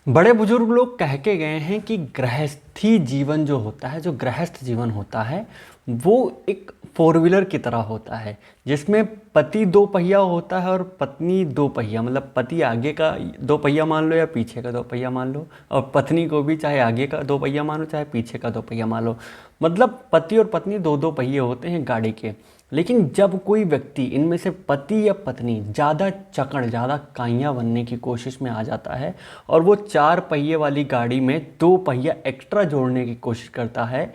बड़े बुजुर्ग लोग कह के गए हैं कि गृहस्थी जीवन जो होता है, जो गृहस्थ जीवन होता है, वो एक फोर व्हीलर की तरह होता है, जिसमें पति दो पहिया होता है और पत्नी दो पहिया। मतलब पति आगे का दो पहिया मान लो या पीछे का दो पहिया मान लो, और पत्नी को भी चाहे आगे का दो पहिया मानो चाहे पीछे का दो पहिया मान लो। मतलब पति और पत्नी दो दो पहिए होते हैं गाड़ी के। लेकिन जब कोई व्यक्ति इनमें से पति या पत्नी ज़्यादा चकड़, ज़्यादा काइयाँ बनने की कोशिश में आ जाता है और वो चार पहिए वाली गाड़ी में दो पहिया एक्स्ट्रा जोड़ने की कोशिश करता है,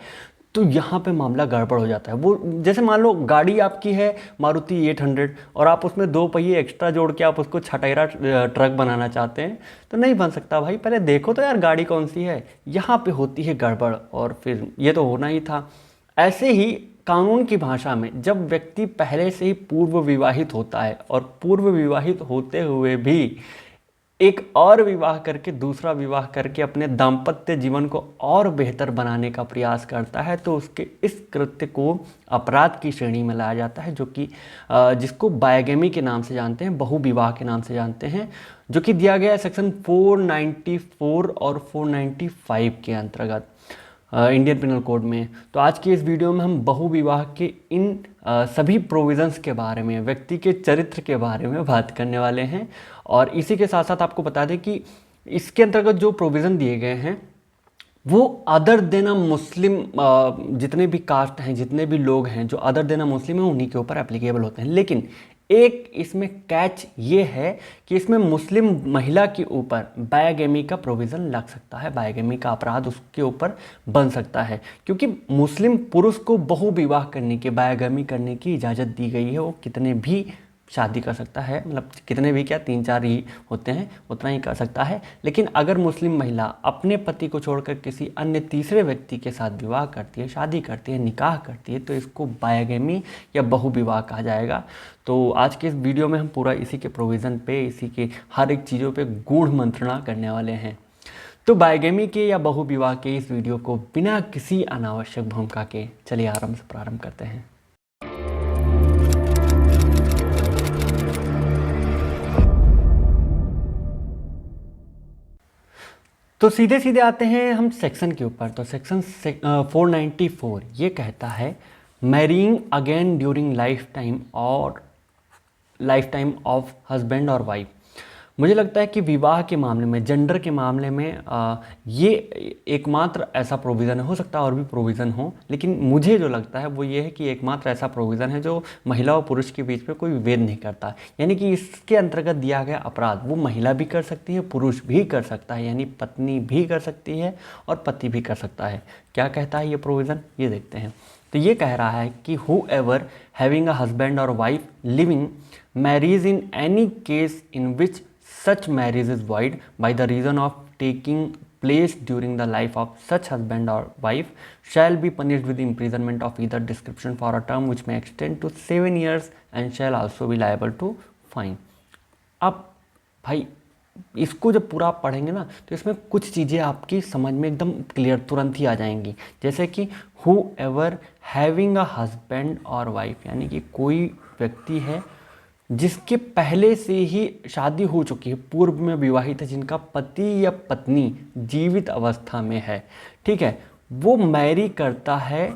तो यहाँ पे मामला गड़बड़ हो जाता है। वो जैसे मान लो गाड़ी आपकी है मारुति 800 और आप उसमें दो पहिए एक्स्ट्रा जोड़ के आप उसको छटेरा ट्रक बनाना चाहते हैं, तो नहीं बन सकता भाई। पहले देखो तो यार गाड़ी कौन सी है। यहाँ पे होती है गड़बड़ और फिर ये तो होना ही था। ऐसे ही कानून की भाषा में जब व्यक्ति पहले से ही पूर्व विवाहित होता है और पूर्व विवाहित होते हुए भी एक और विवाह करके, दूसरा विवाह करके अपने दाम्पत्य जीवन को और बेहतर बनाने का प्रयास करता है, तो उसके इस कृत्य को अपराध की श्रेणी में लाया जाता है, जो कि जिसको बायगेमी के नाम से जानते हैं, बहु विवाह के नाम से जानते हैं, जो कि दिया गया है सेक्शन 494 और 495 के अंतर्गत इंडियन पिनल कोड में। तो आज की इस वीडियो में हम बहु विवाह के इन सभी प्रोविज़न्स के बारे में, व्यक्ति के चरित्र के बारे में बात करने वाले हैं। और इसी के साथ साथ आपको बता दें कि इसके अंतर्गत जो प्रोविज़न दिए गए हैं वो अदर देन अ मुस्लिम, जितने भी कास्ट हैं, जितने भी लोग हैं जो अदर देन अ मुस्लिम हैं, उन्हीं के ऊपर एप्लीकेबल होते हैं। लेकिन एक इसमें कैच ये है कि इसमें मुस्लिम महिला के ऊपर बायगेमी का प्रोविज़न लग सकता है, बायगेमी का अपराध उसके ऊपर बन सकता है, क्योंकि मुस्लिम पुरुष को बहु विवाह करने की, बायगेमी करने की इजाज़त दी गई है। वो कितने भी शादी कर सकता है, मतलब कितने भी क्या, 3-4 ही होते हैं, उतना ही कर सकता है। लेकिन अगर मुस्लिम महिला अपने पति को छोड़कर किसी अन्य तीसरे व्यक्ति के साथ विवाह करती है, शादी करती है, निकाह करती है, तो इसको बायगेमी या बहु विवाह कहा जाएगा। तो आज के इस वीडियो में हम पूरा इसी के प्रोविज़न पे, इसी के हर एक चीज़ों पे गूढ़ मंत्रणा करने वाले हैं। तो बायगेमी के या बहु विवाह के इस वीडियो को बिना किसी अनावश्यक भूमिका के चलिए आराम से प्रारंभ करते हैं। तो सीधे सीधे आते हैं हम सेक्शन के ऊपर। तो सेक्शन 494 ये कहता है, marrying again during life time और लाइफ टाइम ऑफ हस्बैंड और वाइफ। मुझे लगता है कि विवाह के मामले में, जेंडर के मामले में ये एकमात्र ऐसा प्रोविज़न है। हो सकता है और भी प्रोविज़न हो, लेकिन मुझे जो लगता है वो ये है कि एकमात्र ऐसा प्रोविज़न है जो महिला और पुरुष के बीच में कोई विभेद नहीं करता। यानी कि इसके अंतर्गत दिया गया अपराध वो महिला भी कर सकती है, पुरुष भी कर सकता है, यानी पत्नी भी कर सकती है और पति भी कर सकता है। क्या कहता है ये प्रोविज़न, ये देखते हैं। तो ये कह रहा है कि whoever having a husband और wife living marries in any case in which such marriage is void by the reason of taking place during the life of such husband or wife shall be punished with imprisonment of either description for a term which may extend to 7 years and shall also be liable to fine। अब भाई इसको जब पूरा आप पढ़ेंगे ना, तो इसमें कुछ चीज़ें आपकी समझ में एकदम क्लियर तुरंत ही आ जाएंगी। जैसे कि whoever having a husband और वाइफ, यानी कि कोई व्यक्ति है जिसके पहले से ही शादी हो चुकी है, पूर्व में विवाहित है, जिनका पति या पत्नी जीवित अवस्था में है, ठीक है, वो मैरी करता है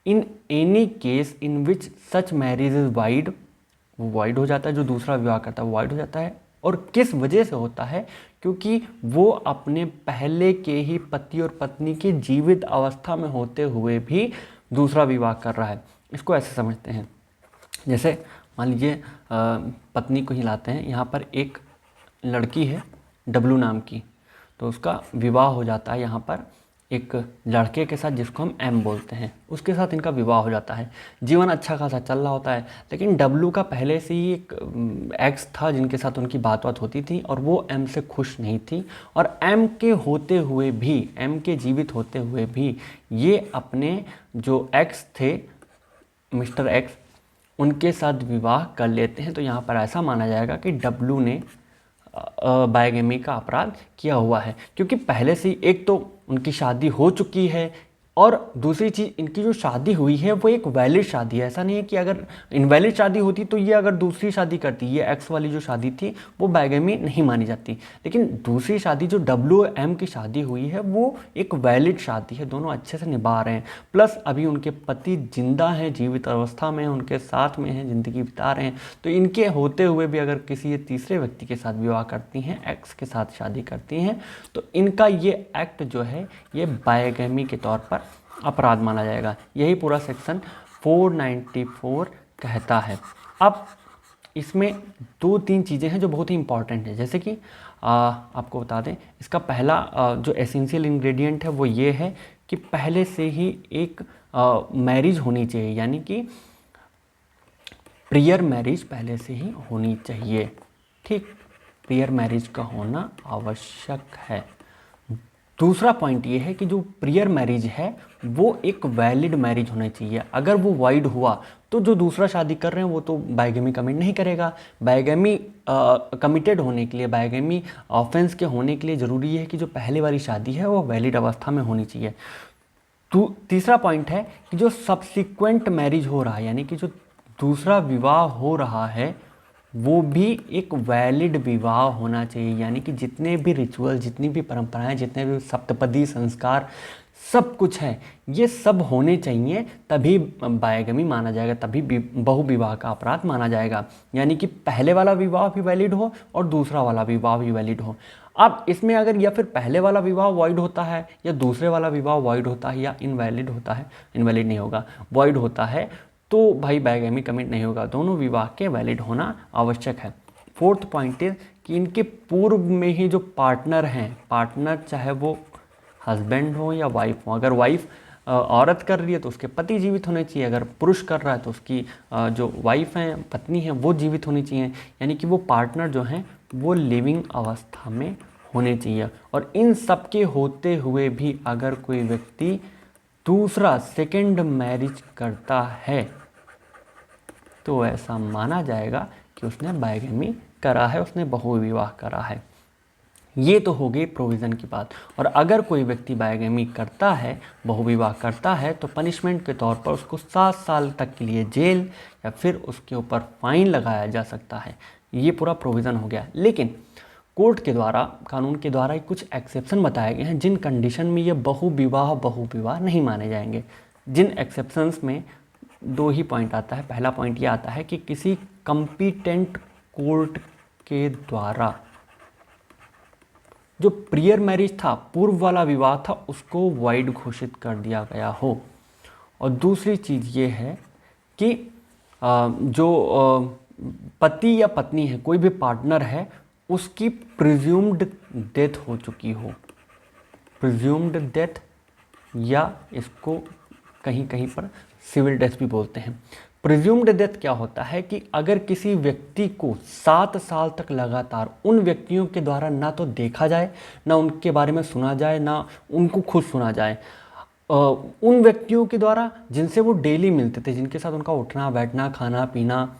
in any case in which such marriage is wide, वो वाइड हो जाता है, जो दूसरा विवाह करता है वो वाइड हो जाता है। और किस वजह से होता है, क्योंकि वो अपने पहले के ही पति और पत्नी के जीवित अवस्था में होते हुए भी दूसरा विवाह कर रहा है। इसको ऐसे समझते हैं, जैसे मान लीजिए पत्नी को ही लाते हैं, यहाँ पर एक लड़की है डब्लू नाम की, तो उसका विवाह हो जाता है यहाँ पर एक लड़के के साथ जिसको हम एम बोलते हैं, उसके साथ इनका विवाह हो जाता है। जीवन अच्छा खासा चल रहा होता है, लेकिन डब्लू का पहले से ही एक एक्स था जिनके साथ उनकी बात होती थी और वो एम से खुश नहीं थी। और एम के होते हुए भी, एम के जीवित होते हुए भी ये अपने जो एक्स थे, मिस्टर एक्स, उनके साथ विवाह कर लेते हैं। तो यहाँ पर ऐसा माना जाएगा कि डब्लू ने बायगेमी का अपराध किया हुआ है, क्योंकि पहले से ही एक तो उनकी शादी हो चुकी है, और दूसरी चीज़, इनकी जो शादी हुई है वो एक वैलिड शादी है। ऐसा नहीं है कि अगर इनवैलिड शादी होती तो ये अगर दूसरी शादी करती, ये एक्स वाली जो शादी थी वो बाइगेमी नहीं मानी जाती। लेकिन दूसरी शादी जो WM की शादी हुई है वो एक वैलिड शादी है, दोनों अच्छे से निभा रहे हैं। प्लस अभी उनके पति जिंदा हैं, जीवित अवस्था में, उनके साथ में हैं, ज़िंदगी बिता रहे हैं। तो इनके होते हुए भी अगर किसी ये तीसरे व्यक्ति के साथ विवाह करती हैं, एक्स के साथ शादी करती हैं, तो इनका ये एक्ट जो है ये बाइगेमी के तौर पर अपराध माना जाएगा। यही पूरा सेक्शन 494 कहता है। अब इसमें 2-3 चीज़ें हैं जो बहुत ही इंपॉर्टेंट है। जैसे कि आपको बता दें, इसका पहला जो एसेंशियल इंग्रेडिएंट है वो ये है कि पहले से ही एक मैरिज होनी चाहिए, यानी कि प्रियर मैरिज पहले से ही होनी चाहिए। ठीक, प्रियर मैरिज का होना आवश्यक है। दूसरा पॉइंट ये है कि जो प्रियर मैरिज है वो एक वैलिड मैरिज होना चाहिए। अगर वो वाइड हुआ तो जो दूसरा शादी कर रहे हैं वो तो बाइगेमी कमिट नहीं करेगा। बाइगेमी कमिटेड होने के लिए, बाइगेमी ऑफेंस के होने के लिए ज़रूरी है कि जो पहले वाली शादी है वो वैलिड अवस्था में होनी चाहिए। तीसरा पॉइंट है कि जो सब्सिक्वेंट मैरिज हो रहा है, यानी कि जो दूसरा विवाह हो रहा है वो भी एक वैलिड विवाह होना चाहिए। यानी कि जितने भी रिचुअल, जितनी भी परंपराएं, जितने भी सप्तपदी संस्कार, सब कुछ है, ये सब होने चाहिए, तभी बाइगेमी माना जाएगा, तभी बहुविवाह का अपराध माना जाएगा। यानी कि पहले वाला विवाह भी वैलिड हो और दूसरा वाला विवाह भी वैलिड हो। अब इसमें अगर या फिर पहले वाला विवाह वॉइड होता है या दूसरे वाला विवाह वॉइड होता है या इनवैलिड होता है, इनवैलिड नहीं होगा, वॉइड होता है, तो भाई बाइगेमी कमिट नहीं होगा। दोनों विवाह के वैलिड होना आवश्यक है। फोर्थ पॉइंट है कि इनके पूर्व में ही जो पार्टनर हैं, पार्टनर चाहे वो हस्बैंड हो या वाइफ हो, अगर वाइफ औरत कर रही है तो उसके पति जीवित होने चाहिए, अगर पुरुष कर रहा है तो उसकी जो वाइफ हैं, पत्नी है, वो जीवित होनी चाहिए। यानी कि वो पार्टनर जो हैं वो लिविंग अवस्था में होने चाहिए। और इन सब के होते हुए भी अगर कोई व्यक्ति दूसरा सेकेंड मैरिज करता है तो ऐसा माना जाएगा कि उसने बाइगेमी करा है, उसने बहुविवाह करा है। ये तो हो गई प्रोविज़न की बात। और अगर कोई व्यक्ति बाइगेमी करता है, बहुविवाह करता है, तो पनिशमेंट के तौर पर उसको 7 साल तक के लिए जेल या फिर उसके ऊपर फाइन लगाया जा सकता है। ये पूरा प्रोविज़न हो गया। लेकिन कोर्ट के द्वारा, कानून के द्वारा कुछ एक्सेप्शन बताए गए हैं जिन कंडीशन में ये बहुविवाह नहीं माने जाएंगे। जिन एक्सेप्शंस में 2 ही पॉइंट आता है। पहला पॉइंट ये आता है कि किसी कंपिटेंट कोर्ट के द्वारा जो प्रियर मैरिज था, पूर्व वाला विवाह था, उसको वाइड घोषित कर दिया गया हो। और दूसरी चीज़ ये है कि जो पति या पत्नी है, कोई भी पार्टनर है, उसकी प्रिज्यूम्ड डेथ हो चुकी हो। प्रिज्यूम्ड डेथ, या इसको कहीं कहीं पर सिविल डेथ भी बोलते हैं। प्रिज्यूम्ड डेथ क्या होता है कि अगर किसी व्यक्ति को 7 साल तक लगातार उन व्यक्तियों के द्वारा ना तो देखा जाए, ना उनके बारे में सुना जाए, ना उनको खुद सुना जाए, उन व्यक्तियों के द्वारा जिनसे वो डेली मिलते थे, जिनके साथ उनका उठना बैठना, खाना पीना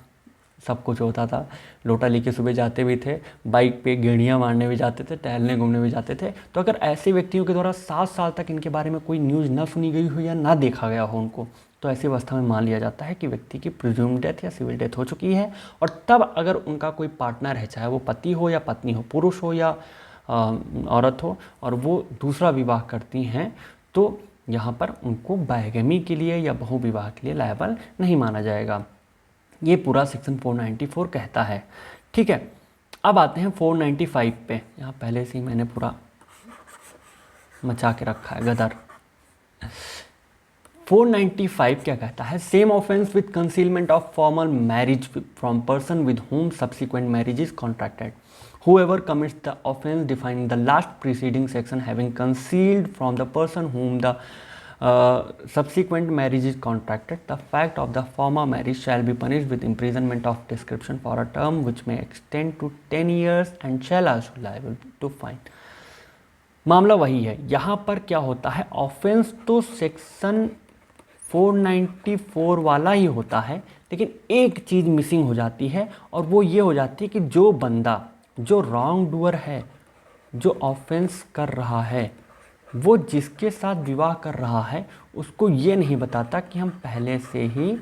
सब कुछ होता था, लोटा लेके सुबह जाते भी थे, बाइक पे गेड़ियाँ मारने भी जाते थे, टहलने घूमने भी जाते थे। तो अगर ऐसे व्यक्तियों के द्वारा 7 साल तक इनके बारे में कोई न्यूज़ ना सुनी गई हो या ना देखा गया हो उनको, तो ऐसी अवस्था में मान लिया जाता है कि व्यक्ति की प्रिज्यूम्ड डेथ या सिविल डेथ हो चुकी है। और तब अगर उनका कोई पार्टनर है, चाहे वो पति हो या पत्नी हो, पुरुष हो या औरत हो, और वो दूसरा विवाह करती हैं, तो यहाँ पर उनको बाइगेमी के लिए या बहुविवाह के लिए लायबल नहीं माना जाएगा। ये पूरा सेक्शन 494 कहता है। ठीक है, अब आते हैं 495 पे। यहाँ पहले से ही मैंने पूरा मचा के रखा है गदर। 495 क्या कहता है? Same offence with concealment of formal marriage from person with home subsequent marriage is contracted, whoever commits the offense defined in the last preceding section having concealed from the person whom the subsequent marriage is contracted, the fact of the former marriage shall be punished with imprisonment of description for a term which may extend to 10 years and shall also liable to fine। मामला वही है। यहाँ पर क्या होता है, offence तो section 494 वाला ही होता है, लेकिन एक चीज़ मिसिंग हो जाती है, और वो ये हो जाती है कि जो बंदा, जो रॉन्ग डूअर है, जो ऑफेंस कर रहा है, वो जिसके साथ विवाह कर रहा है उसको ये नहीं बताता कि हम पहले से ही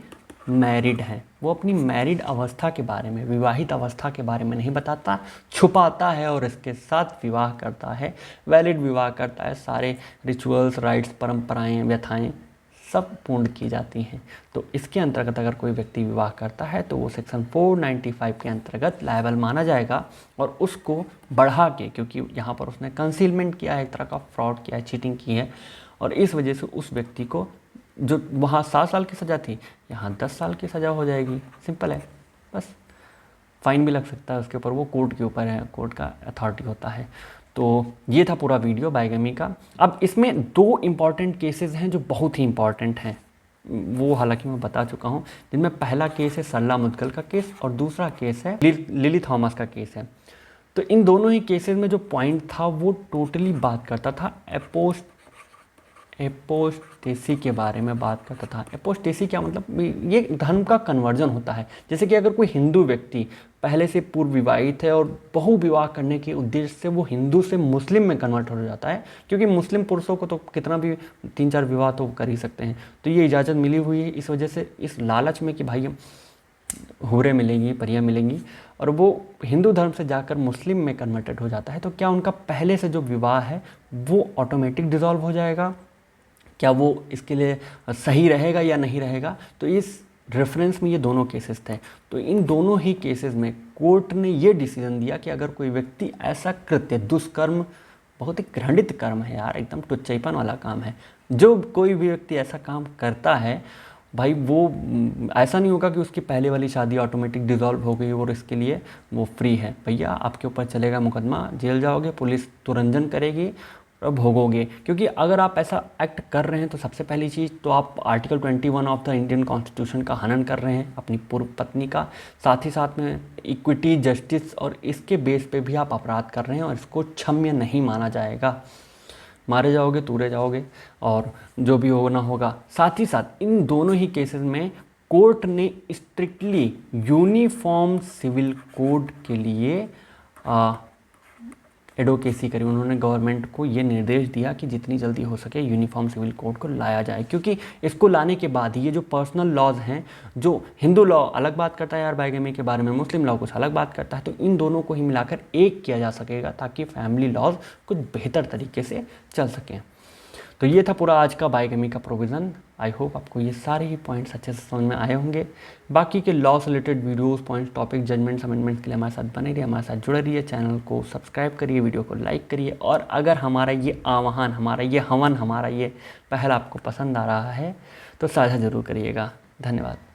मैरिड हैं। वो अपनी मैरिड अवस्था के बारे में, विवाहित अवस्था के बारे में नहीं बताता, छुपाता है और इसके साथ विवाह करता है, वैलिड विवाह करता है। सारे रिचुअल्स, राइट्स, परंपराएं, व्यथाएं सब पूर्ण की जाती हैं। तो इसके अंतर्गत अगर कोई व्यक्ति विवाह करता है तो वो सेक्शन 495 के अंतर्गत लायबल माना जाएगा। और उसको बढ़ा के, क्योंकि यहाँ पर उसने कंसीलमेंट किया है, एक तरह का फ्रॉड किया है, चीटिंग की है, और इस वजह से उस व्यक्ति को जो वहाँ 7 साल की सज़ा थी, यहाँ 10 साल की सज़ा हो जाएगी। सिंपल है, बस। फाइन भी लग सकता है उसके ऊपर, वो कोर्ट के ऊपर है, कोर्ट का अथॉरिटी होता है। तो ये था पूरा वीडियो बाइगमी का। अब इसमें 2 इम्पॉर्टेंट केसेस हैं जो बहुत ही इम्पॉर्टेंट हैं, वो हालांकि मैं बता चुका हूँ, जिनमें पहला केस है सरला मुद्गल का केस और दूसरा केस है लिली थॉमस का केस है। तो इन दोनों ही केसेस में जो पॉइंट था वो टोटली बात करता था एपोस्टेसी के बारे में बात करता था। एपोस्टेसी क्या मतलब, ये धर्म का कन्वर्जन होता है। जैसे कि अगर कोई हिंदू व्यक्ति पहले से पूर्व विवाहित है और बहु विवाह करने के उद्देश्य से वो हिंदू से मुस्लिम में कन्वर्ट हो जाता है, क्योंकि मुस्लिम पुरुषों को तो कितना भी 3-4 विवाह तो कर ही सकते हैं, तो ये इजाज़त मिली हुई है। इस वजह से, इस लालच में कि भाई हम हूरें मिलेंगी, परियां मिलेंगी, और वो हिंदू धर्म से जाकर मुस्लिम में कन्वर्टेड हो जाता है, तो क्या उनका पहले से जो विवाह है वो ऑटोमेटिक डिसॉल्व हो जाएगा? क्या वो इसके लिए सही रहेगा या नहीं रहेगा? तो इस रेफरेंस में ये दोनों केसेस थे। तो इन दोनों ही केसेस में कोर्ट ने ये डिसीजन दिया कि अगर कोई व्यक्ति ऐसा कृत्य, दुष्कर्म, बहुत ही घृणित कर्म है यार, एकदम टुच्चैपन वाला काम है, जो कोई भी व्यक्ति ऐसा काम करता है भाई, वो ऐसा नहीं होगा कि उसकी पहले वाली शादी ऑटोमेटिक डिसॉल्व हो गई और इसके लिए वो फ्री है। भैया आपके ऊपर चलेगा मुकदमा, जेल जाओगे, पुलिस तुरंजन करेगी और भोगोगे। क्योंकि अगर आप ऐसा एक्ट कर रहे हैं तो सबसे पहली चीज़ तो आप article 21 of the Indian constitution का हनन कर रहे हैं अपनी पूर्व पत्नी का, साथ ही साथ में इक्विटी, जस्टिस और इसके बेस पे भी आप अपराध कर रहे हैं और इसको क्षम्य नहीं माना जाएगा। मारे जाओगे, तूरे जाओगे और जो भी होना होगा। साथ ही साथ इन दोनों ही केसेस में कोर्ट ने स्ट्रिक्टली यूनिफॉर्म सिविल कोड के लिए एडवोकेसी करी। उन्होंने गवर्नमेंट को ये निर्देश दिया कि जितनी जल्दी हो सके यूनिफॉर्म सिविल कोड को लाया जाए, क्योंकि इसको लाने के बाद ये जो पर्सनल लॉज हैं, जो हिंदू लॉ अलग बात करता है यार बाइगमी के बारे में, मुस्लिम लॉ कुछ अलग बात करता है, तो इन दोनों को ही मिलाकर एक किया जा सकेगा ताकि फैमिली लॉज कुछ बेहतर तरीके से चल सकें। तो ये था पूरा आज का बाइगमी का प्रोविज़न। आई होप आपको ये सारे ही पॉइंट्स अच्छे से समझ में आए होंगे। बाकी के लॉ से related videos, points, topic, judgments, amendments के लिए हमारे साथ बने रहिए, हमारे साथ जुड़े रहिए। चैनल को सब्सक्राइब करिए, वीडियो को लाइक करिए, और अगर हमारा ये आह्वान, हमारा ये हवन, हमारा ये पहल आपको पसंद आ रहा है तो साझा ज़रूर करिएगा। धन्यवाद।